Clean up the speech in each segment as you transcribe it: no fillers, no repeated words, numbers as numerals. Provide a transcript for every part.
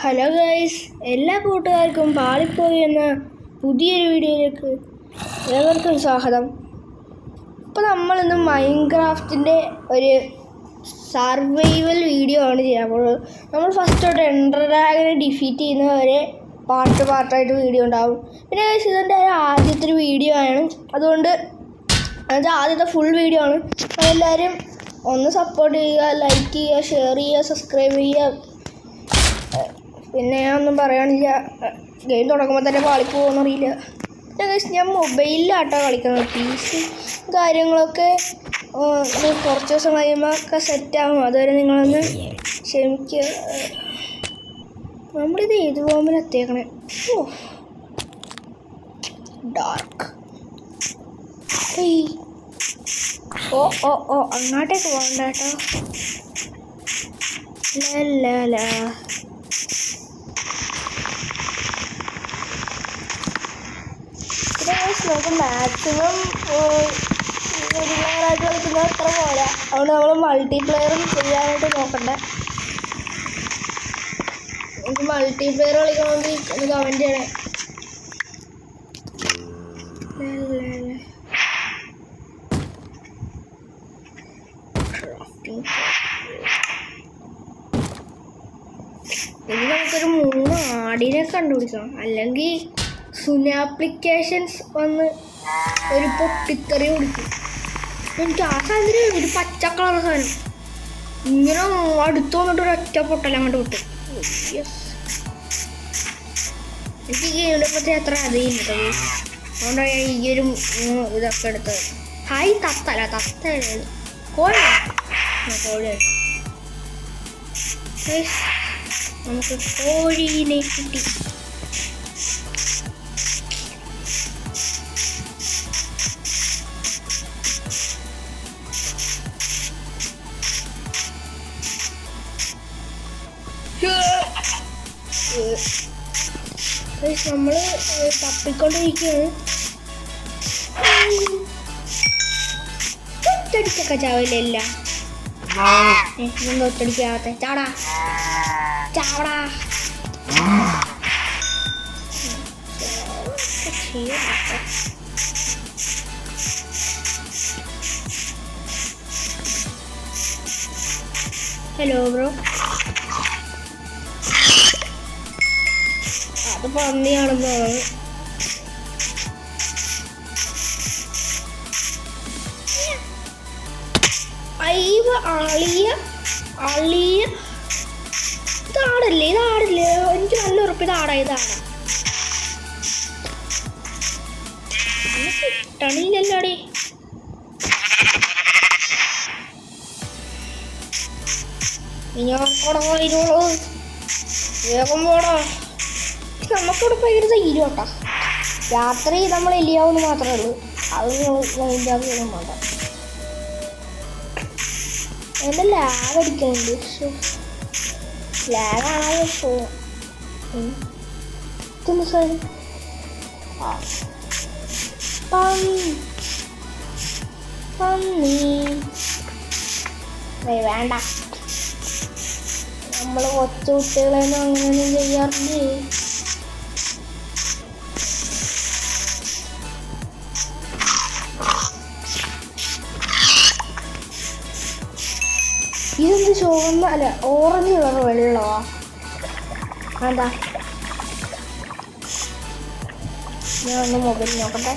Hello guys, എല്ലാ കൂട്ടുകാർക്കും പാളിപ്പോയി എന്ന പുതിയൊരു വീഡിയോയിലേക്ക് ഏവർക്കും സ്വാഗതം. ഇപ്പോൾ നമ്മളിന്ന് മൈൻക്രാഫ്റ്റിൻ്റെ ഒരു സർവൈവൽ വീഡിയോ ആണ് ചെയ്യാൻ പോകുന്നത്. നമ്മൾ ഫസ്റ്റ് തൊട്ട് എൻഡർ ഡ്രാഗനെ ഡിഫീറ്റ് ചെയ്യുന്നവരെ പാർട്ടായിട്ട് വീഡിയോ ഉണ്ടാവും. പിന്നെ ഗൈസ്, ഇതിൻ്റെ ആദ്യത്തെ ഒരു വീഡിയോ ആണ്, അതുകൊണ്ട് ആദ്യത്തെ ഫുൾ വീഡിയോ ആണ്. അതെല്ലാവരും ഒന്ന് സപ്പോർട്ട് ചെയ്യുക, ലൈക്ക് ചെയ്യുക, ഷെയർ ചെയ്യുക, സബ്സ്ക്രൈബ് ചെയ്യുക. പിന്നെ ഞാനൊന്നും പറയാനില്ല, ഗെയിം തുടങ്ങുമ്പോൾ തന്നെ പാളിപ്പോകുമെന്നറിയില്ല. ഞാൻ മൊബൈലിലാട്ടോ കളിക്കുന്നത്. PC കാര്യങ്ങളൊക്കെ കുറച്ച് ദിവസം കഴിയുമ്പോൾ ഒക്കെ സെറ്റാകും. അതുവരെ നിങ്ങളൊന്ന് ക്ഷമിക്കുക. നമ്മളിത് ഏത് ബോംബിൽ എത്തിയേക്കണേ? ഡാർക്ക്. ഓ അങ്ങോട്ടേക്ക് പോകണ്ട കേട്ടോ. നമുക്ക് മാക്സിമം റെഗുലറായിട്ട് കളിക്കുന്നത് അത്ര പോരാ. അതുകൊണ്ട് നമ്മൾ മൾട്ടിപ്ലെയറും ചെയ്യാനായിട്ട് നോക്കണ്ടേ. എനിക്ക് മൾട്ടിപ്ലെയർ കളിക്കണമെങ്കിൽ ഒന്ന് കമൻറ്റ് ചെയ്യണേ. ഇനി നമുക്കൊരു 3 ആടിനെ കണ്ടുപിടിക്കണം, അല്ലെങ്കിൽ സുനാപ്ലിക്കേഷൻസ് വന്ന് ഒരു പൊട്ടിത്തെറി കൊടുക്കും. എനിക്ക് ആ സാധനം ഒരു പച്ച കളർ സാധനം ഇങ്ങനെ അടുത്ത് വന്നിട്ട് ഒരു ഒറ്റ പൊട്ടൽ അങ്ങോട്ട് പൊട്ടും. എനിക്ക് ഗെയിമിനെ പറ്റി അത്ര അറിയില്ല കേട്ടോ. അതുകൊണ്ടാണ് ഞാൻ ഈ ഒരു ഇതൊക്കെ എടുത്തത്. ഹായ് തത്ത കോഴി നമുക്ക് കോഴീനെ കിട്ടി. നമ്മൾ തപ്പിക്കൊണ്ടിരിക്കുകയാണ്. ഒറ്റടിക്കൊക്കെ ചാവില്ല. ഇതൊന്നും ഒറ്റടിക്കാവത്തെ. ചാടാ ഹലോ ബ്രോ. അത് പന്നിയാണെന്ന് അളിയ ഇതാടല്ലേ. എനിക്ക് നല്ല ഉറപ്പ് ഇതാടാ. കിട്ടണില്ലല്ലോടെ. വേഗം പോടാ. നമുക്കിവിടെ ഭയങ്കര ധൈര്യം കേട്ടാ. രാത്രി നമ്മൾ എലിയാവുന്ന് മാത്രമേ ഉള്ളൂ. അത് മൈൻഡാക്കുകയൊന്നും വേണ്ട. എൻ്റെ ലാഗ് അടിക്കുന്നുണ്ട്. ലാഗാണോ ഇതൊന്ന് സാധനം വേണ്ട. നമ്മൾ കൊച്ചു കുട്ടികളെയൊന്നും അങ്ങനെയൊന്നും ചെയ്യാറില്ലേ. ഇതെന്ത് ചുവന്ന അല്ല ഓറഞ്ച് കളർ വെള്ളമാ? എന്താ? ഞാൻ ഒന്ന് മൊബൈൽ നോക്കട്ടെ.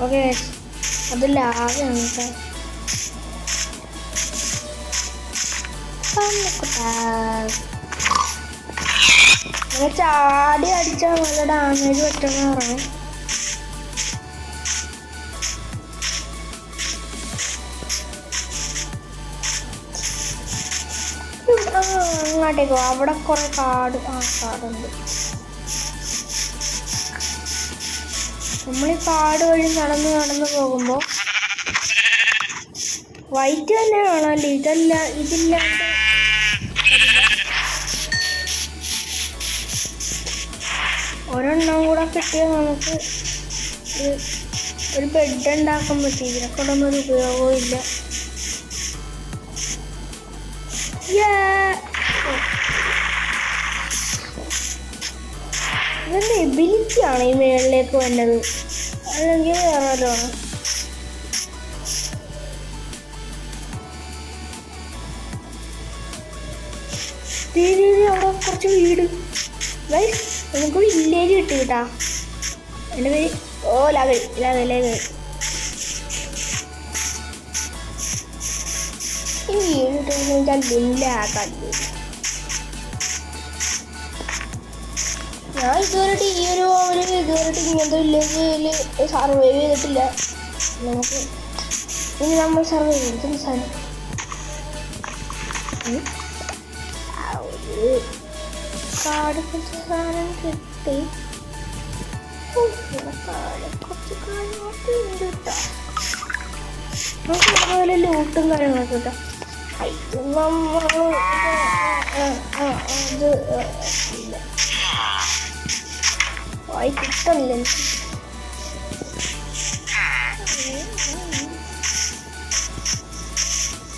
ഓക്കെ, അത് ലാഗാണ് കേട്ടോ. ചാടി അടിച്ചാൽ നല്ല ഡാമേജ് പറ്റുമെന്ന് പറഞ്ഞു. അങ്ങോട്ടേക്കോ? അവിടെ കുറെ കാടുണ്ട്. നമ്മളീ കാട് വഴി നടന്ന് പോകുമ്പോ വൈറ്റ് തന്നെ കാണാല്ലേ. ഇതില്ല. ഒരെണ്ണം കൂടെ കിട്ടിയാൽ നമുക്ക് ഒരു ബെഡ് ഉണ്ടാക്കാൻ പറ്റും. ഇതിനെക്കൊണ്ടൊന്നും ഒരു ഉപയോഗവും ഇല്ല. ഇതെന്താ എബിലിറ്റിയാണ് ഈ മേളിലേക്ക് വന്നത്? അല്ലെങ്കിൽ വേറെ വല്ലതാണ്? അവിടെ കുറച്ച് വീട് നമുക്ക് വില്ലേജ് കിട്ടി കേട്ടാ. എൻ്റെ പേര് ലെവൽ ഈ വീട് കിട്ടുമെന്ന് വെച്ചാൽ ഞാൻ ഇതുവരെയായിട്ട് ഈ ഒരു ഇതുവരെയായിട്ട് ഇങ്ങനത്തെ വില്ലേജിൽ സർവൈവ് ചെയ്തിട്ടില്ല. നമുക്ക് ഇനി നമ്മൾ സർവൈവ് ചെയ്തിട്ട് സാധനം കാട് കുറച്ച് സാധനം കിട്ടി. കുറച്ച് കാര്യങ്ങളൊക്കെ ഉണ്ട് കേട്ടോ. നമുക്ക് അതുപോലെ ലൂട്ടും കാര്യങ്ങളൊക്കെ കേട്ടോ. നമ്മൾ അത് ഇല്ല വായി കിട്ടണില്ല.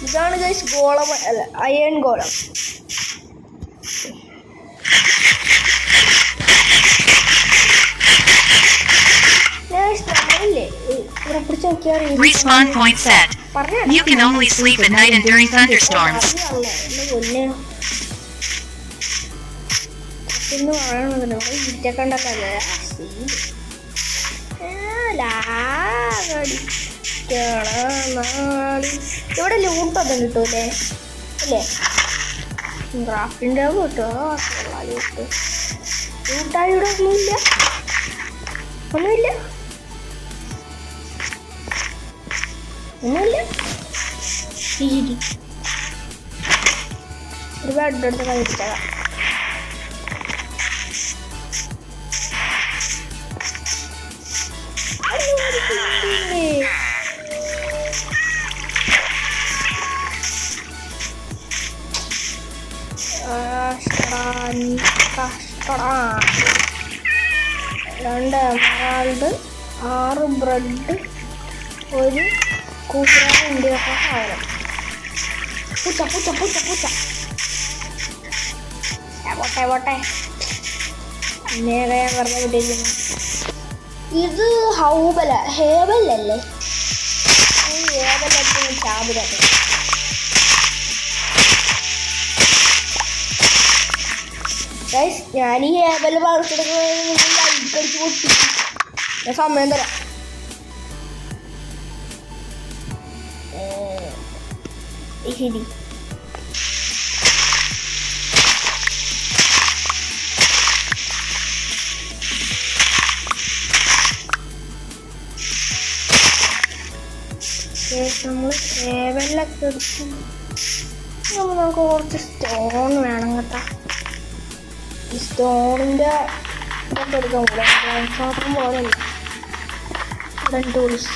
ഇതാണ് ഗൈസ് ഗോളം, അല്ല അയൺ ഗോളം. Respawn point set. You can only sleep at night and during thunderstorms. ഇവിടെ ലൂട്ടൊന്നും കിട്ടൂലേ? അല്ലേ ക്രാഫ്റ്റിൻ്റെ കിട്ടോ? ലൂട്ടായി ഇവിടെ ഒന്നുമില്ല. ഒരുപാട് എടുത്ത് കഴിച്ചതാ. രണ്ട് എമറാൾഡ്, 6 ബ്രെഡ്, ഒരു കൂട്ടുകാരുണ്ട്. സാധനം പൂച്ച പോട്ടെ നേരെ വെറുതെ വിട്ടിരിക്കുന്നു. ഇത് ഹേബലല്ലേ? ഹേബലൊക്കെ ചാപിലൊക്കെ ഞാൻ ഈ ഹേബൽ വളർത്തെടുക്കുന്നത് ലൈക്കടിച്ച് പൊട്ടി. ഞാൻ സമയം തരാം. ശരി നമ്മൾ ഹേബലൊക്കെ എടുക്കും. നമുക്ക് കുറച്ച് സ്റ്റോൺ വേണം കേട്ടോ. ഈ സ്റ്റോണിൻ്റെ ഇതൊക്കെ എടുക്കാൻ പോലെ ട്രാൻസ്ഫോർമർ പോലെയല്ല. Tools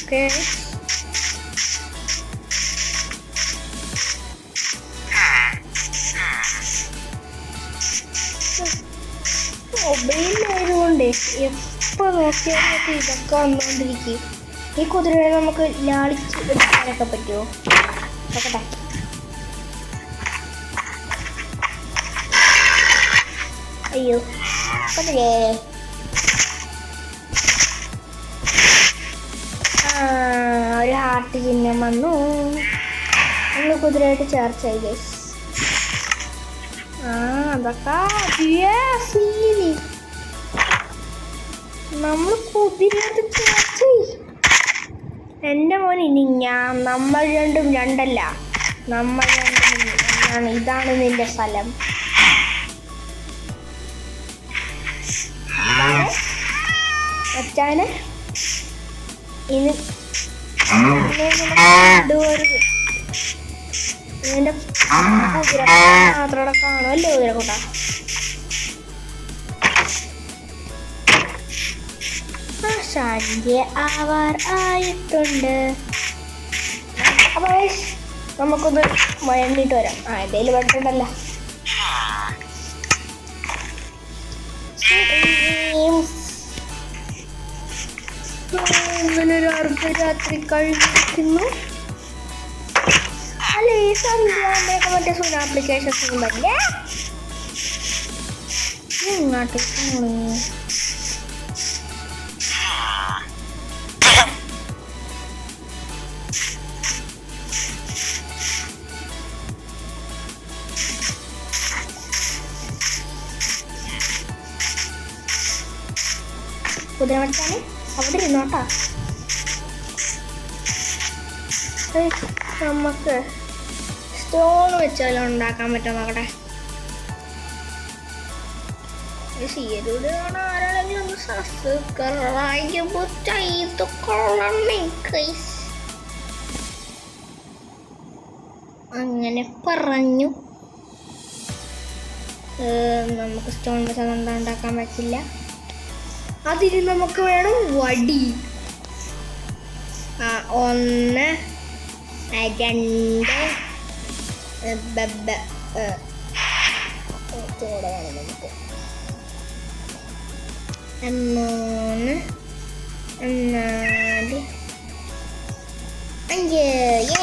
okay. മൊബൈലായതുകൊണ്ട് എപ്പോൾ നോക്കിയാലും ഇതൊക്കെ വന്നുകൊണ്ടിരിക്കും. ഈ കുതിരയെ നമുക്ക് ലാളിച്ച് എടുക്കാനൊക്കെ പറ്റുമോ? നോക്കട്ടെ. അയ്യോ കുതിരേ, ഒരു ഹാർട്ട് ചിഹ്നം വന്നു. ഒന്ന് കുതിരയായിട്ട് ചേർച്ചായി ഗൈസ്. അതൊക്കെ നമ്മൾ കുതിരയായിട്ട് ചേർച്ച്. എൻ്റെ മോൻ ഇനി നമ്മൾ രണ്ടും രണ്ടല്ല, നമ്മൾ രണ്ടും ഒന്നാണ്. ഇതാണ് നിന്റെ സ്ഥലം. അച്ഛനെ ഇനി കൊണ്ടുപോരുത്. ഇതിൻ്റെ കുതിര മാത്രം കാണുമല്ലോ കുതിരക്കൂട്ടാ. സന്ധ്യ ആവാർ ആയിട്ടുണ്ട്. അപ്പോൾ നമുക്കൊന്ന് മയങ്ങിട്ട് വരാം. എന്തെങ്കിലും പെട്ടിട്ടല്ല. അങ്ങനെ ഒരു അർദ്ധരാത്രി കഴിക്കുന്നു. അല്ല ഈ സന്ധ്യാൻ്റെയൊക്കെ മറ്റേ സുന ആപ്ലിക്കേഷൻസ് ഒന്നും പറ്റില്ല. ഇങ്ങോട്ടേക്ക് കുതിര വെച്ചാൽ അവിടെ ഇരുന്നോട്ടാ. നമുക്ക് സ്റ്റോൺ വെച്ചാലും ഉണ്ടാക്കാൻ പറ്റും. നോക്കട്ടെ. സീരിയലൂടെയാണ് ആരാണെങ്കിലും ഒന്ന് സബ്സ്ക്രൈബ് ചെയ്ത് കൊള്ളണേ ഗൈസ്. അങ്ങനെ പറഞ്ഞു. നമുക്ക് സ്റ്റോൺ വെച്ചാൽ ഉണ്ടാക്കാൻ പറ്റില്ല. അതിന് നമുക്ക് വേണം വടി. 1 2 കൂടെ വേണം നമുക്ക്. 3 4 5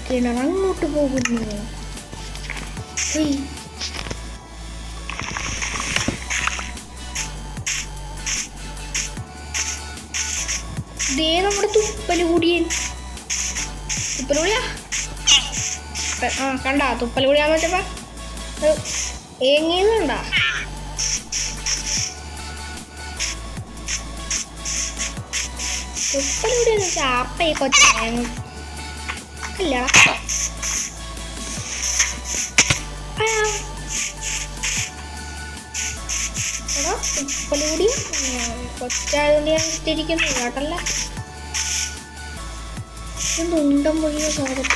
കിണറങ്ങോട്ട് പോകുന്നു. ദേ നമ്മുടെ തുപ്പലുകൂടിയൻ. തുപ്പലുകൂടിയാ കണ്ട. തുപ്പലുകൂടിയാന്ന് വെച്ചപ്പോ ഏങ്ങിയതുണ്ടാ. തുപ്പലുകൂടിയെന്ന് വെച്ചാൽ ആപ്പയെ കൊച്ചേങ്ങ കല്യാണം. ഉപ്പലുകൂടി കൊച്ചായതുകൊണ്ട് ഞാൻ ഇട്ടിരിക്കുന്നു കേട്ടല്ല. ഉണ്ടം പൊഴിയ സാധനം.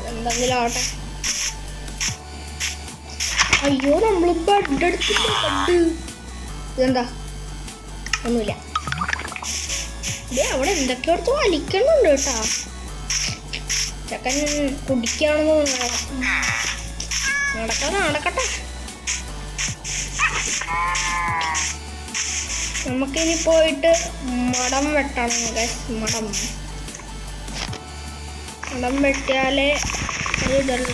എന്തെങ്കിലും ആവട്ടെ. അയ്യോ നമ്മൾ ബഡ് എടുത്തില്ല. ബഡ് ഇതെന്താ? ഒന്നുമില്ല. അവിടെ എന്തൊക്കെ എടുത്ത് വലിക്കുന്നുണ്ട് കേട്ടാ. ചക്കൻ കുടിക്കാണെന്ന് നടക്കട്ടെ. നമുക്കിനി പോയിട്ട് മടം വെട്ടണം. മടം വെട്ടിയാലേ അത് ഇതല്ല.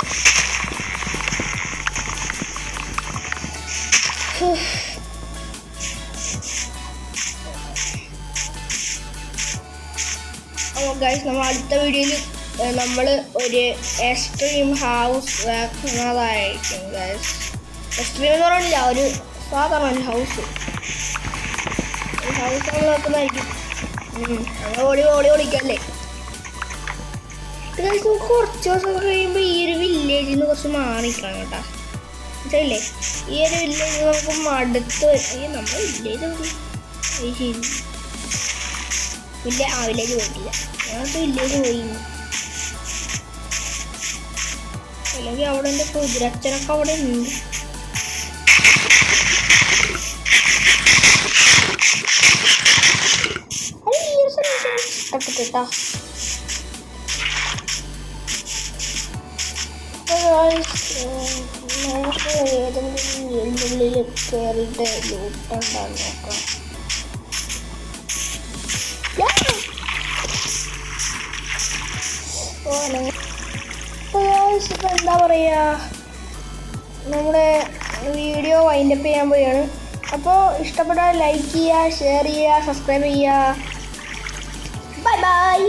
ഗൈസ് നമ്മൾ അടുത്ത വീഡിയോയിൽ നമ്മൾ ഒരു എക്സ്ട്രീം ഹൗസ് ആക്കുന്നതായിരിക്കും ഗൈസ്. എക്സ്ട്രീം എന്ന് പറഞ്ഞില്ല, ഒരു സാധാരണ ഹൗസ് നമ്മൾ നോക്കുന്നതായിരിക്കും. അങ്ങനെ ഓടിക്കല്ലേ. കുറച്ച് ദിവസം കഴിയുമ്പോൾ ഈ ഒരു വില്ലേജിൽ നിന്ന് കുറച്ച് മാറിക്കണം കേട്ടോ. മനസ്സിലായില്ലേ? ഈ ഒരു വില്ലേജ് നമുക്ക് മടുത്ത് നമ്മൾ വില്ലേജ് വില്ലേജ് പോയിട്ടില്ല. ഞങ്ങൾക്ക് വില്ലേജ് പോയി. അല്ലെങ്കിൽ അവിടെ എൻ്റെ കുതിരച്ചനൊക്കെ അവിടെ ഉണ്ട്. അത് ഈ ഒരു സ്ഥലം ഇഷ്ടപ്പെട്ടിട്ടാ. നമുക്ക് ഏതെങ്കിലും വീടിനുള്ളിൽ കയറിയിട്ട് ലൂട്ടുണ്ടാകും നോക്കാം. ഇപ്പം എന്താ പറയുക, നമ്മുടെ വീഡിയോ വൈൻഡപ്പ് ചെയ്യാൻ പോവുകയാണ്. അപ്പോൾ ഇഷ്ടപ്പെട്ടാൽ ലൈക്ക് ചെയ്യുക, ഷെയർ ചെയ്യുക, സബ്സ്ക്രൈബ് ചെയ്യുക. Bye bye.